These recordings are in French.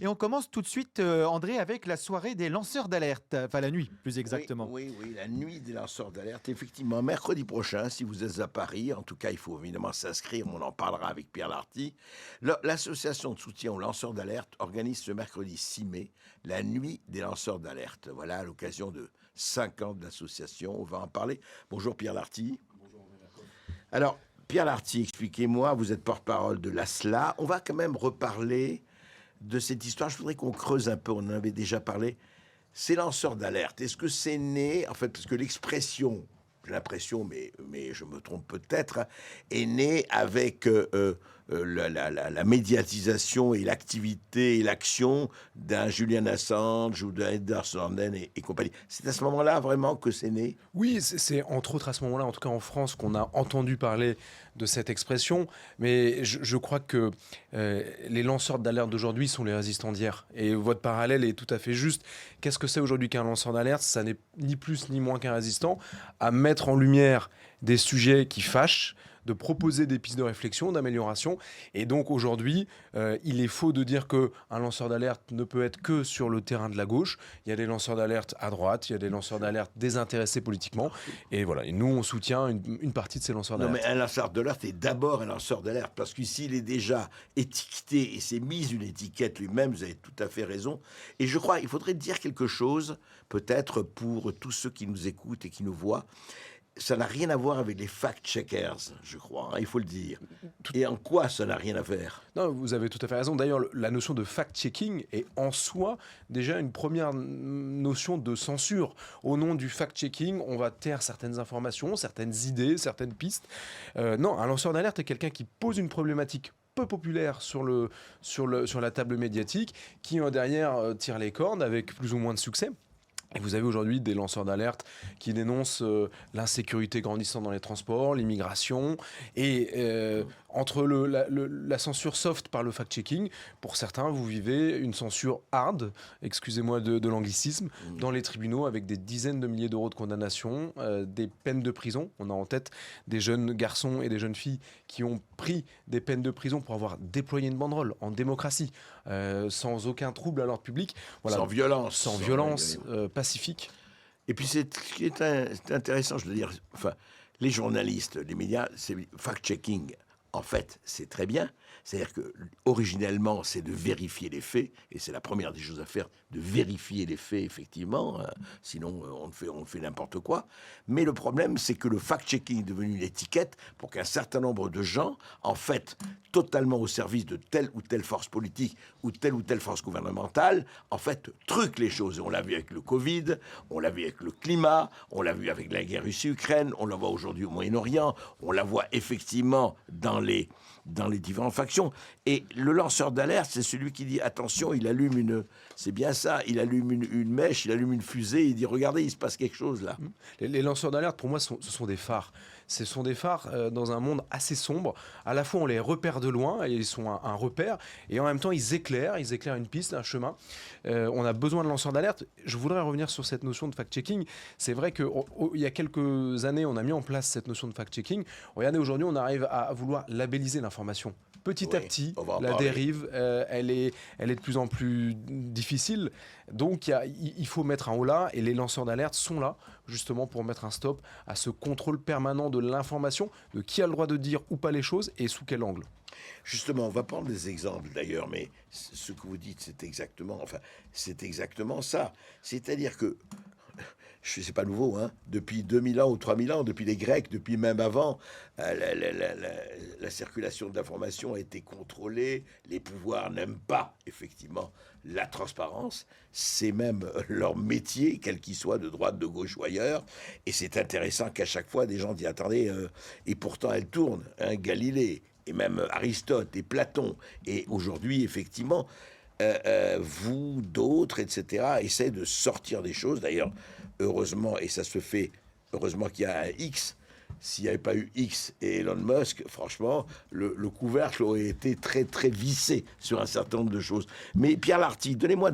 Et on commence tout de suite, André, avec la soirée des lanceurs d'alerte. Enfin, la nuit, plus Oui, exactement. oui, oui, la nuit des lanceurs d'alerte. Effectivement, mercredi prochain, si vous êtes à Paris, en tout cas, il faut évidemment s'inscrire, on en parlera avec Pierre Larty. L'association de soutien aux lanceurs d'alerte organise ce mercredi 6 mai la nuit des lanceurs d'alerte. Voilà, à l'occasion de 5 ans de l'association, on va en parler. Bonjour Pierre Larty. Alors, Pierre Larty, expliquez-moi, vous êtes porte-parole de l'ASLA. On va quand même reparler de cette histoire. Je voudrais qu'on creuse un peu, on en avait déjà parlé. Ces lanceurs d'alerte, est-ce que c'est né, en fait, parce que l'expression, j'ai l'impression, mais je me trompe peut-être, hein, est née avec la médiatisation et l'activité et l'action d'un Julian Assange ou d'un Edward Snowden et compagnie. C'est à ce moment-là vraiment que c'est né? Oui, c'est entre autres à ce moment-là, en tout cas en France, qu'on a entendu parler de cette expression. Mais je crois que les lanceurs d'alerte d'aujourd'hui sont les résistants d'hier. Et votre parallèle est tout à fait juste. Qu'est-ce que c'est aujourd'hui qu'un lanceur d'alerte? Ça n'est ni plus ni moins qu'un résistant à mettre en lumière des sujets qui fâchent, de proposer des pistes de réflexion, d'amélioration. Et donc aujourd'hui, il est faux de dire qu'un lanceur d'alerte ne peut être que sur le terrain de la gauche. Il y a des lanceurs d'alerte à droite, il y a des lanceurs d'alerte désintéressés politiquement. Et voilà, et nous, on soutient une partie de ces lanceurs Non, d'alerte. mais un lanceur d'alerte est d'abord un lanceur d'alerte, parce que s'il est déjà étiqueté et s'est mis une étiquette lui-même, vous avez tout à fait raison. Et je crois qu'il faudrait dire quelque chose, peut-être pour tous ceux qui nous écoutent et qui nous voient. Ça n'a rien à voir avec les fact-checkers, je crois, hein, il faut le dire. Et en quoi ça n'a rien à faire? Non, vous avez tout à fait raison. D'ailleurs, la notion de fact-checking est en soi déjà une première notion de censure. Au nom du fact-checking, on va taire certaines informations, certaines idées, certaines pistes. Non, un lanceur d'alerte est quelqu'un qui pose une problématique peu populaire sur la table médiatique, qui derrière tire les cordes avec plus ou moins de succès. Et vous avez aujourd'hui des lanceurs d'alerte qui dénoncent l'insécurité grandissante dans les transports, l'immigration, et entre la censure soft par le fact-checking, pour certains, vous vivez une censure hard, excusez-moi de l'anglicisme, dans les tribunaux avec des dizaines de milliers d'euros de condamnation, des peines de prison. On a en tête des jeunes garçons et des jeunes filles qui ont pris des peines de prison pour avoir déployé une banderole en démocratie, sans aucun trouble à l'ordre public. Voilà. Sans violence. Sans violence, pacifique. Et puis, ce qui est intéressant, je veux dire, enfin, les journalistes, les médias, c'est fact-checking. En fait, c'est très bien. C'est-à-dire que, originellement, c'est de vérifier les faits, et c'est la première des choses à faire, de vérifier les faits, effectivement. Sinon, on fait n'importe quoi. Mais le problème, c'est que le fact-checking est devenu une étiquette pour qu'un certain nombre de gens, en fait, totalement au service de telle ou telle force politique ou telle force gouvernementale, en fait, truquent les choses. Et on l'a vu avec le Covid, on l'a vu avec le climat, on l'a vu avec la guerre Russie-Ukraine, on la voit aujourd'hui au Moyen-Orient, on la voit effectivement dans les différentes factions. Et le lanceur d'alerte, c'est celui qui dit attention, il allume c'est bien ça, il allume une mèche, il allume une fusée, il dit regardez, il se passe quelque chose là. Les lanceurs d'alerte, pour moi, ce sont des phares. Ce sont des phares dans un monde assez sombre. À la fois, on les repère de loin, et ils sont un repère, et en même temps, ils éclairent une piste, un chemin. On a besoin de lanceurs d'alerte. Je voudrais revenir sur cette notion de fact-checking. C'est vrai qu'il y a quelques années, on a mis en place cette notion de fact-checking. Regardez, aujourd'hui, on arrive à vouloir labelliser l'information. Petit à petit, la dérive, elle est de plus en plus difficile. Donc, il faut mettre un haut là, et les lanceurs d'alerte sont là, justement, pour mettre un stop à ce contrôle permanent de l'information, de qui a le droit de dire ou pas les choses, et sous quel angle. Justement, on va prendre des exemples d'ailleurs, mais ce que vous dites, c'est exactement ça. C'est-à-dire que, c'est pas nouveau, hein, depuis 2000 ans ou 3000 ans, depuis les Grecs, depuis même avant, la circulation d'informations a été contrôlée. Les pouvoirs n'aiment pas, effectivement, la transparence. C'est même leur métier, quel qu'il soit, de droite, de gauche ou ailleurs. Et c'est intéressant qu'à chaque fois, des gens disent, attendez, et pourtant elle tourne, hein, Galilée, et même Aristote et Platon. Et aujourd'hui, effectivement, vous, d'autres, etc., essaient de sortir des choses. D'ailleurs, heureusement, et ça se fait, heureusement qu'il y a un X. S'il n'y avait pas eu X et Elon Musk, franchement, le couvercle aurait été très, très vissé sur un certain nombre de choses. Mais Pierre Larty, donnez-moi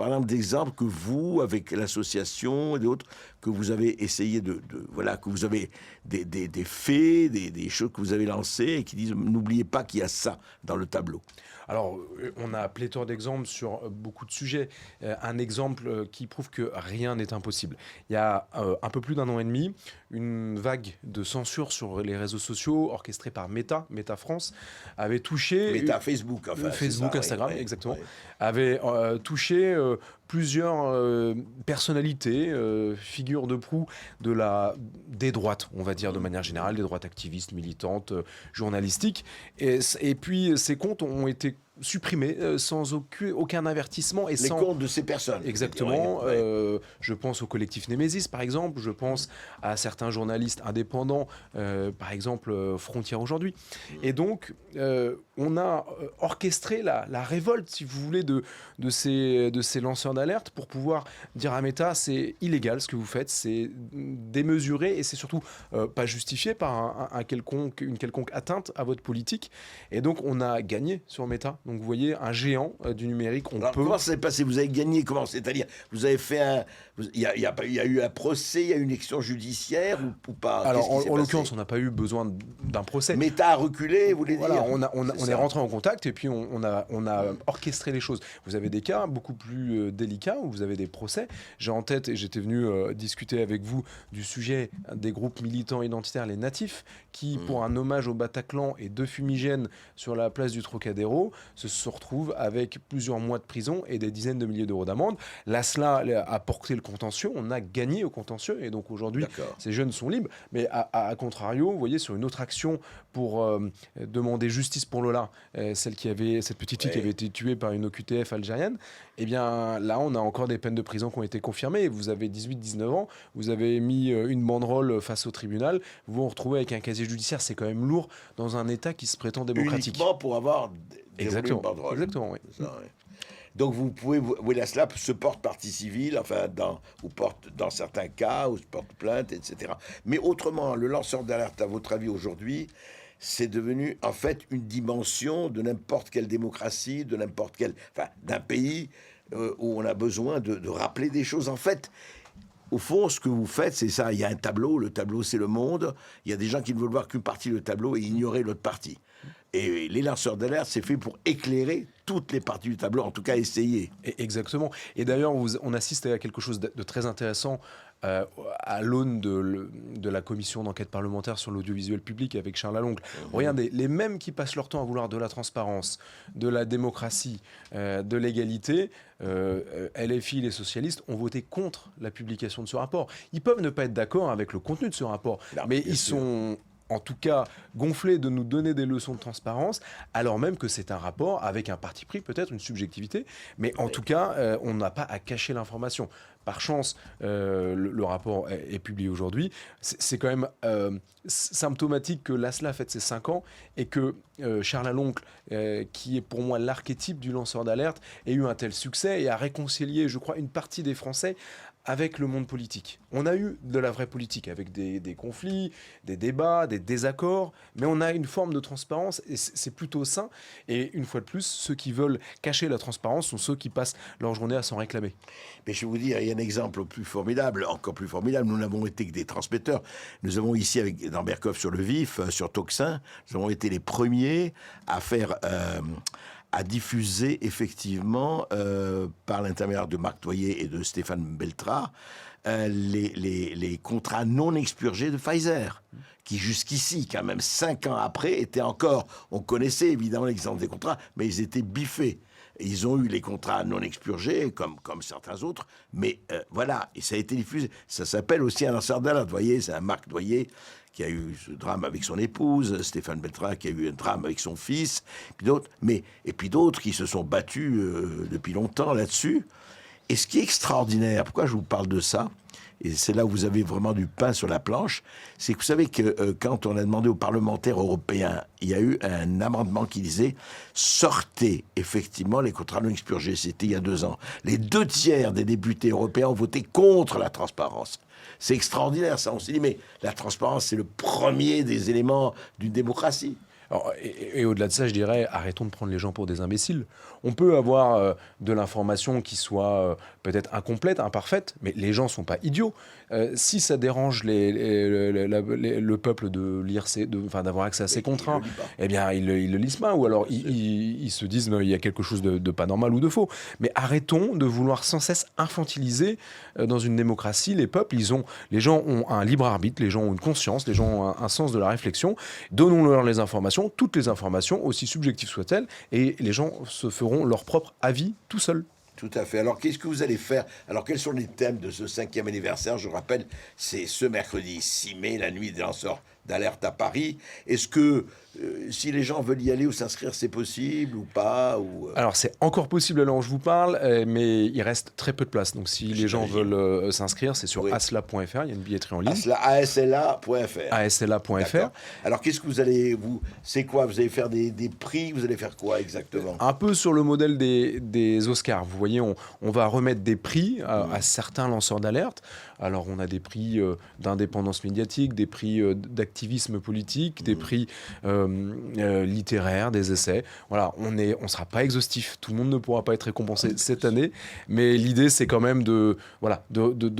par exemple, d'exemples que vous, avec l'association et d'autres, que vous avez essayé voilà, que vous avez des faits, des choses que vous avez lancées et qui disent n'oubliez pas qu'il y a ça dans le tableau. Alors, on a pléthore d'exemples sur beaucoup de sujets. Un exemple qui prouve que rien n'est impossible. Il y a un peu plus d'un an et demi, une vague de censure sur les réseaux sociaux orchestrée par Meta France, avait touché... Meta, Facebook, enfin. Facebook, ça, Instagram, oui, exactement. oui. Avait touché plusieurs personnalités, figures de proue des droites, on va dire de manière générale, des droites activistes, militantes, journalistiques. Et puis ces comptes ont été supprimés sans aucun avertissement. Et les comptes de ces personnes. Exactement. Ouais. Je pense au collectif Némésis, par exemple. Je pense à certains journalistes indépendants, par exemple Frontières aujourd'hui. Et donc, on a orchestré la révolte, si vous voulez, de ces lanceurs d'alerte pour pouvoir dire à Meta, c'est illégal ce que vous faites, c'est démesuré et c'est surtout pas justifié par une quelconque atteinte à votre politique. Et donc, on a gagné sur Meta. Donc, vous voyez, un géant du numérique, Alors, comment ça s'est passé? Vous avez gagné comment? C'est-à-dire, vous avez fait il y a eu un procès, il y a eu une action judiciaire ou pas? Alors, en l'occurrence, on n'a pas eu besoin d'un procès. Meta a reculé, vous voulez dire? Voilà, on est rentré en contact et puis on a orchestré les choses. Vous avez des cas beaucoup plus délicats où vous avez des procès. J'ai en tête, et j'étais venu discuter avec vous du sujet des groupes militants identitaires, les natifs, qui, pour un hommage au Bataclan et deux fumigènes sur la place du Trocadéro, se retrouvent avec plusieurs mois de prison et des dizaines de milliers d'euros d'amende. Là, cela a porté le contentieux. On a gagné au contentieux et donc aujourd'hui, ces jeunes sont libres. Mais à contrario, vous voyez, sur une autre action pour demander justice pour Lola, cette petite fille qui avait été tuée par une OQTF algérienne, eh bien là, on a encore des peines de prison qui ont été confirmées. Vous avez 18-19 ans, vous avez mis une banderole face au tribunal, vous vous retrouvez avec un casier judiciaire, c'est quand même lourd dans un État qui se prétend démocratique. Uniquement pour avoir déroulé une banderole. Exactement, oui. Ça, oui. Donc vous pouvez, la SLAP se porte partie civile, enfin ou porte dans certains cas, ou se porte plainte, etc. Mais autrement, le lanceur d'alerte, à votre avis aujourd'hui, c'est devenu en fait une dimension de n'importe quelle démocratie, de n'importe quel, d'un pays où on a besoin de rappeler des choses. En fait, au fond, ce que vous faites, c'est ça. Il y a un tableau. Le tableau, c'est le monde. Il y a des gens qui ne veulent voir qu'une partie du tableau et ignorer l'autre partie. Et les lanceurs d'alerte, c'est fait pour éclairer toutes les parties du tableau, en tout cas essayer. Exactement. Et d'ailleurs, on assiste à quelque chose de très intéressant à l'aune de la commission d'enquête parlementaire sur l'audiovisuel public avec Charles Aloncle. Regardez, les mêmes qui passent leur temps à vouloir de la transparence, de la démocratie, de l'égalité, LFI, les socialistes, ont voté contre la publication de ce rapport. Ils peuvent ne pas être d'accord avec le contenu de ce rapport, mais ils sont en tout cas gonflés de nous donner des leçons de transparence, alors même que c'est un rapport avec un parti pris, peut-être une subjectivité, mais en tout cas, on n'a pas à cacher l'information. Par chance, le rapport est publié aujourd'hui. C'est quand même symptomatique que l'ASLA fête ses 5 ans et que Charles Aloncle, qui est pour moi l'archétype du lanceur d'alerte, ait eu un tel succès et a réconcilié, je crois, une partie des Français avec le monde politique. On a eu de la vraie politique, avec des conflits, des débats, des désaccords, mais on a une forme de transparence et c'est plutôt sain. Et une fois de plus, ceux qui veulent cacher la transparence sont ceux qui passent leur journée à s'en réclamer. Mais je vais vous dire, il y a un exemple plus formidable, encore plus formidable. Nous n'avons été que des transmetteurs. Nous avons ici, dans Berkoff sur le Vif, sur Toxin, nous avons été les premiers à faire... à diffuser effectivement, par l'intermédiaire de Marc Toyer et de Stéphane Beltra, les contrats non expurgés de Pfizer, qui jusqu'ici, quand même 5 ans après, étaient encore... On connaissait évidemment l'exemple des contrats, mais ils étaient biffés. Ils ont eu les contrats non expurgés, comme certains autres, mais voilà, et ça a été diffusé. Ça s'appelle aussi un lanceur d'alerte, vous voyez, c'est un Marc Toyer qui a eu ce drame avec son épouse, Stéphane Beltra qui a eu un drame avec son fils, et puis d'autres qui se sont battus depuis longtemps là-dessus. Et ce qui est extraordinaire, pourquoi je vous parle de ça, et c'est là où vous avez vraiment du pain sur la planche, c'est que vous savez que quand on a demandé aux parlementaires européens, il y a eu un amendement qui disait « Sortez effectivement les contrats non expurgés ». C'était il y a 2 ans. Les 2/3 des députés européens ont voté contre la transparence. C'est extraordinaire ça. On s'est dit mais la transparence c'est le premier des éléments d'une démocratie. Alors, et au-delà de ça, je dirais, arrêtons de prendre les gens pour des imbéciles. On peut avoir de l'information qui soit peut-être incomplète, imparfaite, mais les gens ne sont pas idiots. Si ça dérange le peuple de lire d'avoir accès à ces contrats, eh bien, ils le lisent pas, ou alors ils se disent il y a quelque chose de pas normal ou de faux. Mais arrêtons de vouloir sans cesse infantiliser dans une démocratie les peuples. Les gens ont un libre arbitre, les gens ont une conscience, les gens ont un sens de la réflexion. Donnons-leur les informations, toutes les informations, aussi subjectives soient-elles, et les gens se feront leur propre avis tout seuls. Tout à fait. Alors, qu'est-ce que vous allez faire? Alors, quels sont les thèmes de ce 5e anniversaire? Je rappelle, c'est ce mercredi 6 mai, la nuit des lanceurs d'alerte à Paris. Est-ce que, si les gens veulent y aller ou s'inscrire, c'est possible ou pas Alors, c'est encore possible à l'heure où je vous parle, mais il reste très peu de place. Donc, si les gens veulent s'inscrire, c'est sur asla.fr. Il y a une billetterie en ligne. asla.fr. asla.fr. Alors, qu'est-ce que vous allez... C'est quoi? Vous allez faire des prix? Vous allez faire quoi exactement? Un peu sur le modèle des Oscars. Vous voyez, on va remettre des prix à certains lanceurs d'alerte. Alors, on a des prix d'indépendance médiatique, des prix d'activisme politique, des prix littéraires, des essais. Voilà, on sera pas exhaustif. Tout le monde ne pourra pas être récompensé cette année. Mais l'idée, c'est quand même de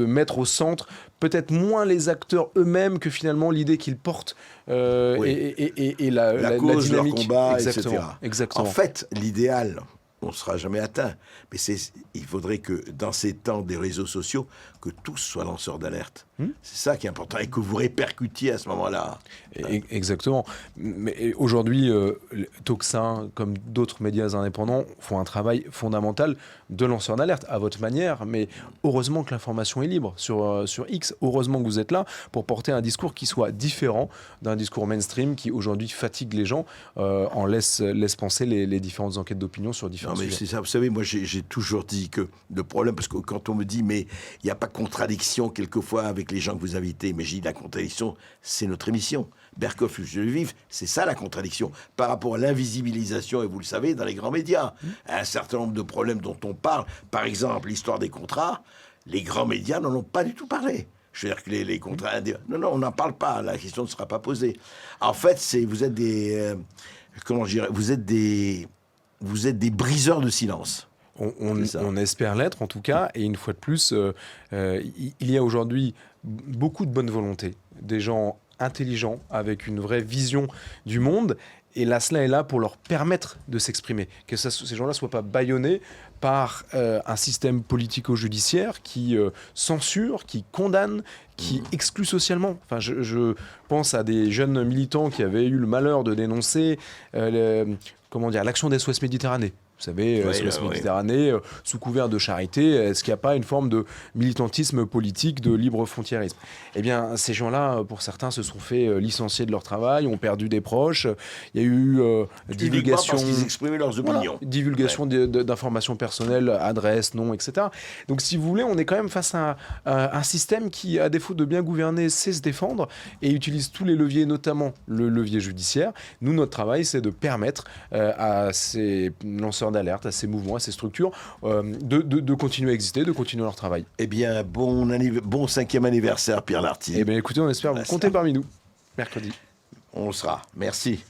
mettre au centre peut-être moins les acteurs eux-mêmes que finalement l'idée qu'ils portent et la cause, dynamique. leur combat, Exactement, etc. exactement. En fait, l'idéal, on ne sera jamais atteint. Mais il faudrait que dans ces temps des réseaux sociaux, que tous soient lanceurs d'alerte. C'est ça qui est important. Et que vous répercutiez à ce moment-là. Exactement. Mais aujourd'hui, Toxin, comme d'autres médias indépendants, font un travail fondamental de lanceurs d'alerte, à votre manière. Mais heureusement que l'information est libre sur X. Heureusement que vous êtes là pour porter un discours qui soit différent d'un discours mainstream qui aujourd'hui fatigue les gens, en laisse penser les différentes enquêtes d'opinion sur différents sujets. C'est ça. Vous savez, moi, j'ai toujours dit que le problème, parce que quand on me dit, mais il n'y a pas contradiction quelquefois avec les gens que vous invitez, mais j'ai dit la contradiction, c'est notre émission. Berkoff, je le vive, c'est ça la contradiction. Par rapport à l'invisibilisation, et vous le savez, dans les grands médias, un certain nombre de problèmes dont on parle, par exemple l'histoire des contrats, les grands médias n'en ont pas du tout parlé. Je veux dire que les contrats... Non, on n'en parle pas, la question ne sera pas posée. En fait, vous êtes des... comment je dirais? Vous êtes des briseurs de silence. On espère l'être en tout cas, et une fois de plus, il y a aujourd'hui beaucoup de bonne volonté, des gens intelligents avec une vraie vision du monde, et l'ASLA est là pour leur permettre de s'exprimer, que ces gens-là ne soient pas bâillonnés par un système politico-judiciaire qui censure, qui condamne, qui exclut socialement. Enfin, je pense à des jeunes militants qui avaient eu le malheur de dénoncer l'action d'SOS Méditerranée. Vous savez, SOS Méditerranée, sous couvert de charité, est-ce qu'il n'y a pas une forme de militantisme politique, de libre frontiérisme? Eh bien, ces gens-là, pour certains, se sont fait licencier de leur travail, ont perdu des proches. Il y a eu divulgation... Parce qu'ils exprimaient leurs opinions. Divulgation d'informations personnelles, adresses, noms, etc. Donc, si vous voulez, on est quand même face à un système qui, à défaut de bien gouverner, sait se défendre et utilise tous les leviers, notamment le levier judiciaire. Nous, notre travail, c'est de permettre à ces lanceurs d'alerte, à ces mouvements, à ces structures, de continuer à exister, de continuer leur travail. Eh bien, bon 5e anniversaire, Pierre Larty. Eh bien, écoutez, on espère vous compter parmi nous, mercredi. On le sera. Merci.